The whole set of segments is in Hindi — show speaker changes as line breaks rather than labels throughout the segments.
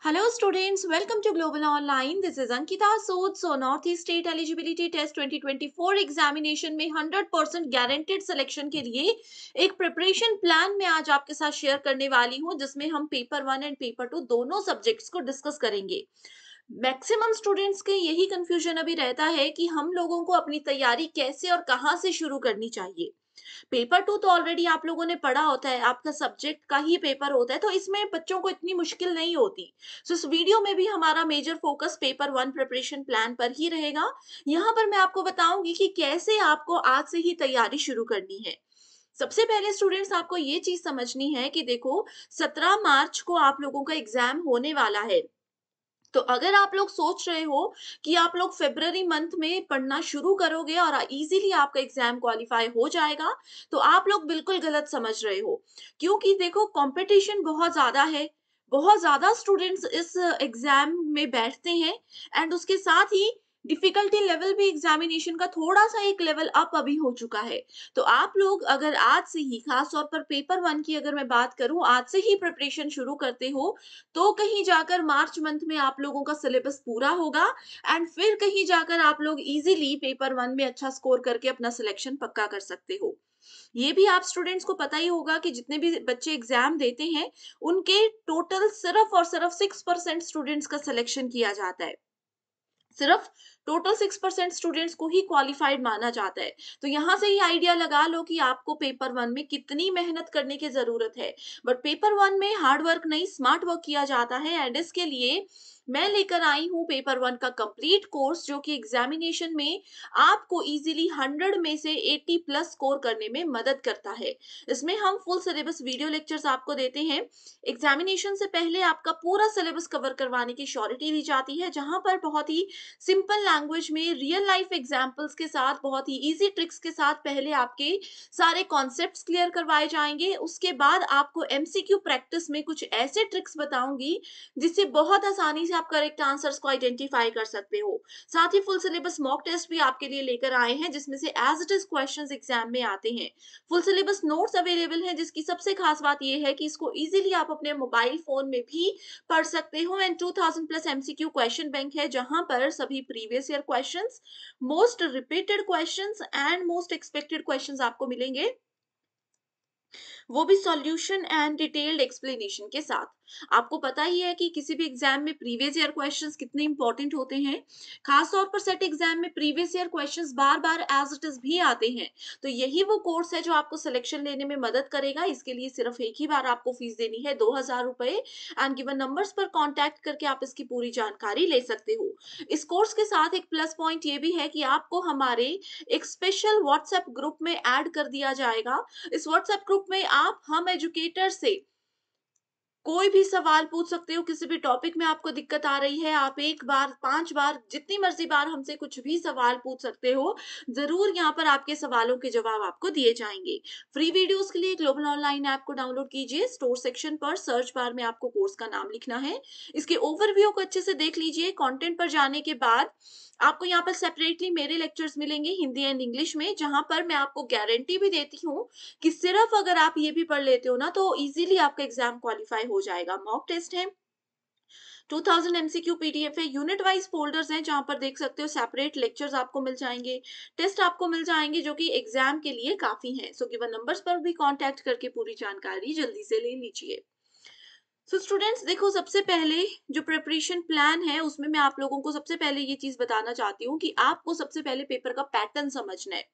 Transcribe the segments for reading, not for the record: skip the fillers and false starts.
Hello students, welcome to Global Online. This is Ankita Sood. So Northeast State Eligibility Test 2024 examination में 100% गारंटेड सिलेक्शन के लिए एक प्रिपरेशन प्लान मैं आज आपके साथ शेयर करने वाली हूं, जिसमें हम पेपर 1 एंड पेपर 2 दोनों सब्जेक्ट्स को डिस्कस करेंगे। मैक्सिमम स्टूडेंट्स के यही कंफ्यूजन अभी रहता है कि हम लोगों को अपनी तैयारी कैसे और कहां से शुरू करनी चाहिए। पेपर 2 तो ऑलरेडी आप लोगों ने पढ़ा होता है, आपका सब्जेक्ट का ही पेपर होता है, तो इसमें बच्चों को इतनी मुश्किल नहीं होती। सो इस वीडियो में भी हमारा major focus paper 1 preparation plan पर ही रहेगा। यहाँ पर मैं आपको बताऊंगी कि कैसे आपको आज से ही तैयारी शुरू करनी है। सबसे पहले स्टूडेंट्स, आपको ये चीज समझनी है कि देखो, 17 मार्च को आप लोगों का एग्जाम होने वाला है। तो अगर आप लोग सोच रहे हो कि आप लोग फेब्रवरी मंथ में पढ़ना शुरू करोगे और इजीली आपका एग्जाम क्वालिफाई हो जाएगा, तो आप लोग बिल्कुल गलत समझ रहे हो। क्योंकि देखो, कंपटीशन बहुत ज्यादा है, बहुत ज्यादा स्टूडेंट्स इस एग्जाम में बैठते हैं। एंड उसके साथ ही डिफिकल्टी लेवल भी एग्जामिनेशन का थोड़ा सा एक लेवल अप अभी हो चुका है। तो आप लोग अगर आज से ही, खास तौर पर पेपर 1 की अगर मैं बात करूं, आज से ही प्रिपरेशन शुरू करते हो, तो कहीं जाकर मार्च मंथ में आप लोगों का सिलेबस पूरा होगा। एंड फिर कहीं जाकर आप लोग इजीली पेपर 1 में अच्छा स्कोर करके अपना सिलेक्शन पक्का कर सकते हो। ये भी आप स्टूडेंट्स को पता ही होगा कि जितने भी बच्चे एग्जाम देते हैं, उनके टोटल सिर्फ और सिर्फ 6% स्टूडेंट्स का सिलेक्शन किया जाता है। सिर्फ टोटल 6% स्टूडेंट्स को ही क्वालिफाइड माना जाता है। तो यहां से ही आइडिया लगा लो कि आपको पेपर 1 में कितनी मेहनत करने की जरूरत है। बट पेपर 1 में हार्ड वर्क नहीं, स्मार्ट वर्क किया जाता है। एंड इसके लिए मैं लेकर आई हूं पेपर 1 का कंप्लीट कोर्स, जो कि एग्जामिनेशन में आपको इजीली 100 में से 80 प्लस स्कोर करने में मदद करता है। इसमें हम फुल सिलेबस वीडियो लेक्चर्स आपको देते हैं। एग्जामिनेशन से पहले आपका पूरा सिलेबस कवर करवाने की श्योरिटी दी जाती है, जहां पर बहुत ही सिंपल लैंग्वेज में रियल लाइफ एग्जांपल्स के साथ, बहुत ही इजी ट्रिक्स के साथ पहले आपके सारे कॉन्सेप्ट्स क्लियर करवाए जाएंगे। उसके बाद आपको एमसीक्यू प्रैक्टिस में कुछ ऐसे ट्रिक्स बताऊंगी जिससे बहुत आसानी से आप करेक्ट आंसर्स को आइडेंटिफाई कर सकते हो। साथ ही फुल सिलेबस मॉक टेस्ट भी आपके लिए लेकर आए हैं, जिसमें से as it is questions exam में आते हैं। फुल सिलेबस नोट्स अवेलेबल हैं, जिसकी सबसे खास बात यह है कि इसको इजीली आप अपने मोबाइल फोन में भी पढ़ सकते हो। And 2000 plus MCQ question bank है, जहां पर सभी previous year questions, most repeated questions and most expected questions आपको मिलेंगे, वो भी सॉल्यूशन एंड डिटेल्ड एक्सप्लेनेशन के साथ। आपको पता ही है कि किसी भी एग्जाम में प्रीवियस ईयर क्वेश्चंस कितने इंपॉर्टेंट होते हैं। खास तौर पर सेट एग्जाम में प्रीवियस ईयर क्वेश्चंस बार बार एज इट इज भी आते हैं। तो यही वो कोर्स है जो आपको सिलेक्शन लेने में मदद करेगा। इसके लिए सिर्फ एक ही बार आपको फीस देनी है, 2000 रुपए। एंड गिवन नंबर्स पर कॉन्टैक्ट करके आप इसकी पूरी जानकारी ले सकते हो। इस कोर्स के साथ एक प्लस पॉइंट ये भी है कि आपको हमारे एक स्पेशल व्हाट्सएप ग्रुप में ऐड कर दिया जाएगा। इस व्हाट्सएप ग्रुप में आप हम एजुकेटर से कोई भी सवाल पूछ सकते हो। किसी भी टॉपिक में आपको दिक्कत आ रही है, आप 1 बार, 5 बार, जितनी मर्जी बार हमसे कुछ भी सवाल पूछ सकते हो। जरूर यहाँ पर आपके सवालों के जवाब आपको दिए जाएंगे। फ्री वीडियोस के लिए ग्लोबल ऑनलाइन ऐप को डाउनलोड कीजिए। स्टोर सेक्शन पर सर्च बार में आपको कोर्स का नाम लिखना है। इसके ओवरव्यू को अच्छे से देख लीजिए। कंटेंट पर जाने के बाद आपको यहाँ पर सेपरेटली मेरे लेक्चर्स मिलेंगे हिंदी एंड इंग्लिश में, जहां पर मैं आपको गारंटी भी देती हूँ कि सिर्फ अगर आप ये भी पढ़ लेते हो ना, तो इजीली आपका एग्जाम क्वालिफाई हो जाएगा। मॉक टेस्ट है, 2000 एमसीक्यू पीडीएफ है, यूनिट वाइज फोल्डर्स हैं, जहां पर देख सकते हो सेपरेट लेक्चर्स आपको मिल जाएंगे, टेस्ट आपको मिल जाएंगे, जो कि एग्जाम के लिए काफी है। सो गिवन नंबर्स पर भी कांटेक्ट करके पूरी जानकारी जल्दी से ले लीजिए। सो स्टूडेंट्स देखो, सबसे पहले जो प्रिपरेशन प्लान है, उसमें मैं आप लोगों को सबसे पहले ये चीज बताना चाहती हूँ कि आपको सबसे पहले पेपर का पैटर्न समझना है।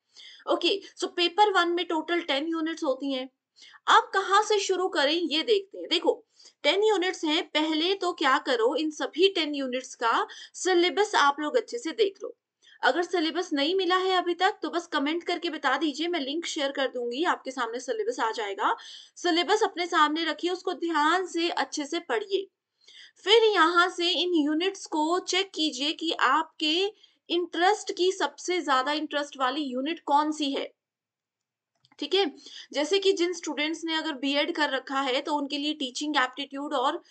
ओके, सो पेपर 1 में टोटल 10 यूनिट्स होती हैं। अब कहाँ से शुरू करें ये देखते हैं। देखो, 10 यूनिट्स हैं। पहले तो क्या करो, इन सभी 10 यूनिट्स का सिलेबस आप लोग अच्छे से देख लो। अगर सिलेबस नहीं मिला है अभी तक, तो बस कमेंट करके बता दीजिए, मैं लिंक शेयर कर दूंगी, आपके सामने सिलेबस आ जाएगा। सिलेबस अपने सामने रखिए, उसको ध्यान से अच्छे से पढ़िए। फिर यहाँ से इन यूनिट्स को चेक कीजिए कि आपके इंटरेस्ट की सबसे ज्यादा इंटरेस्ट वाली यूनिट कौन सी है। ठीक है, जैसे कि जिन स्टूडेंट्स ने अगर बीएड कर रखा है, तो उनके लिए टीचिंग एप्टीट्यूड और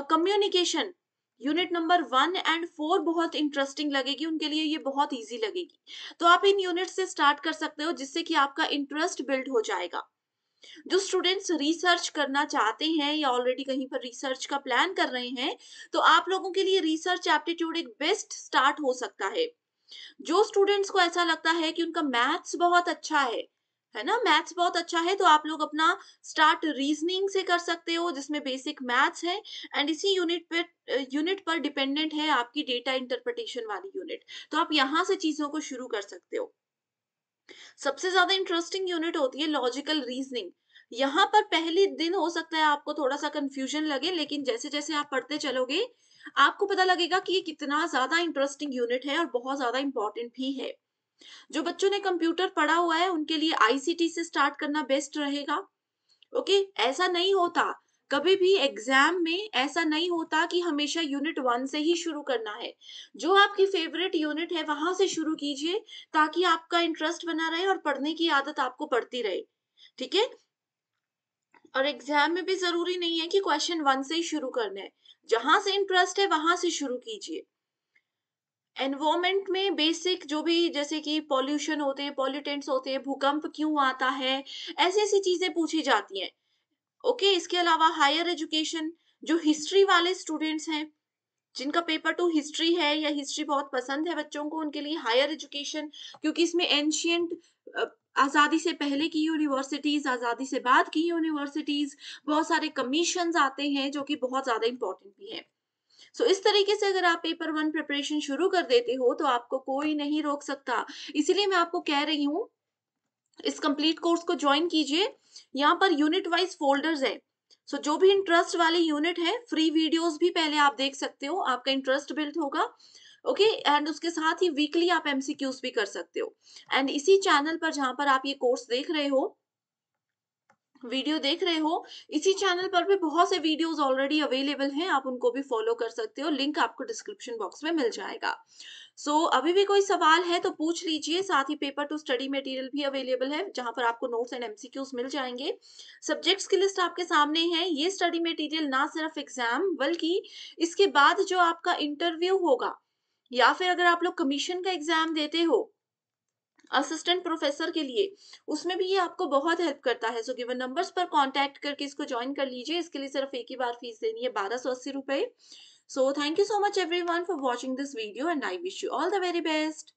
कम्युनिकेशन यूनिट नंबर 1 एंड 4 बहुत इंटरेस्टिंग लगेगी, उनके लिए ये बहुत इजी लगेगी। तो आप इन यूनिट से स्टार्ट कर सकते हो, जिससे कि आपका इंटरेस्ट बिल्ड हो जाएगा। जो स्टूडेंट्स रिसर्च करना चाहते हैं या ऑलरेडी कहीं पर रिसर्च का प्लान कर रहे हैं, तो आप लोगों के लिए रिसर्च एप्टीट्यूड एक बेस्ट स्टार्ट हो सकता है। जो स्टूडेंट्स को ऐसा लगता है कि उनका मैथ्स बहुत अच्छा है ना? मैथ्स बहुत अच्छा है, तो आप लोग अपना स्टार्ट रीजनिंग से कर सकते हो, जिसमें बेसिक मैथ्स है। एंड इसी यूनिट पर डिपेंडेंट है आपकी डेटा इंटरप्रिटेशन वाली यूनिट। तो आप यहाँ से चीज़ों को शुरू कर सकते हो। सबसे ज़्यादा इंटरेस्टिंग यूनिट होती है लॉजिकल रीजनिंग। यहाँ पर पहले दिन हो सकता है आपको थोड़ा-सा कन्फ्यूजन लगे, लेकिन जैसे-जैसे आप पढ़ते चलोगे, आपको पता लगेगा कि ये कितना ज़्यादा इंटरेस्टिंग यूनिट है और बहुत ज़्यादा इम्पोर्टेंट भी है। जो बच्चों ने कंप्यूटर पढ़ा हुआ है, उनके लिए आईसीटी से स्टार्ट करना बेस्ट रहेगा। ओके, ऐसा नहीं होता, कभी भी एग्जाम में ऐसा नहीं होता कि हमेशा यूनिट 1 से ही शुरू करना है। जो आपकी फेवरेट यूनिट है वहां से शुरू कीजिए, ताकि आपका इंटरेस्ट बना रहे और पढ़ने की आदत आपको पड़ती रहे। ठीक है? और एग्जाम में भी जरूरी नहीं है कि क्वेश्चन 1 से ही शुरू करना है। जहां से इंटरेस्ट है वहां से शुरू कीजिए। एनवायरमेंट में बेसिक जो भी, जैसे कि पॉल्यूशन होते हैं, पॉल्यूटेंट्स होते हैं, भूकंप क्यों आता है, ऐसी ऐसी चीजें पूछी जाती हैं। ओके, इसके अलावा हायर एजुकेशन, जो हिस्ट्री वाले स्टूडेंट्स हैं, जिनका पेपर टू हिस्ट्री है या हिस्ट्री बहुत पसंद है बच्चों को, उनके लिए हायर एजुकेशन, क्योंकि इसमें एंशियंट, आजादी से पहले की यूनिवर्सिटीज, आजादी से बाद की यूनिवर्सिटीज, बहुत सारे कमीशंस आते हैं जो कि बहुत ज्यादा इंपॉर्टेंट भी है। सो इस तरीके से अगर आप पेपर 1 प्रिपरेशन शुरू कर देते हो, तो आपको कोई नहीं रोक सकता। इसीलिए मैं आपको कह रही हूँ, इस कंप्लीट कोर्स को ज्वाइन कीजिए। यहाँ पर यूनिट वाइज फोल्डर्स है। सो जो भी इंटरेस्ट वाली यूनिट है, फ्री वीडियोस भी पहले आप देख सकते हो, आपका इंटरेस्ट बिल्ड होगा। ओके, एंड उसके साथ ही वीकली आप एमसीक्यूज भी कर सकते हो। एंड इसी चैनल पर, जहां पर आप ये कोर्स देख रहे हो, वीडियो देख रहे हो, इसी चैनल पर भी बहुत से वीडियोस ऑलरेडी अवेलेबल हैं, आप उनको भी फॉलो कर सकते हो। लिंक आपको डिस्क्रिप्शन बॉक्स में मिल जाएगा। अभी भी कोई सवाल है तो पूछ लीजिए। साथ ही पेपर टू स्टडी मटेरियल भी अवेलेबल है, जहां पर आपको नोट्स एंड एमसीक्यूज मिल जाएंगे। सब्जेक्ट्स की लिस्ट आपके सामने है। ये स्टडी मटेरियल ना सिर्फ एग्जाम, बल्कि इसके बाद जो आपका इंटरव्यू होगा, या फिर अगर आप लोग कमीशन का एग्जाम देते हो असिस्टेंट प्रोफेसर के लिए, उसमें भी ये आपको बहुत हेल्प करता है। सो गिवन नंबर्स पर कांटेक्ट करके इसको ज्वाइन कर लीजिए। इसके लिए सिर्फ एक ही बार फीस देनी है, 1280 रुपए। So thank you so much everyone for watching this video, and I wish you all the very best.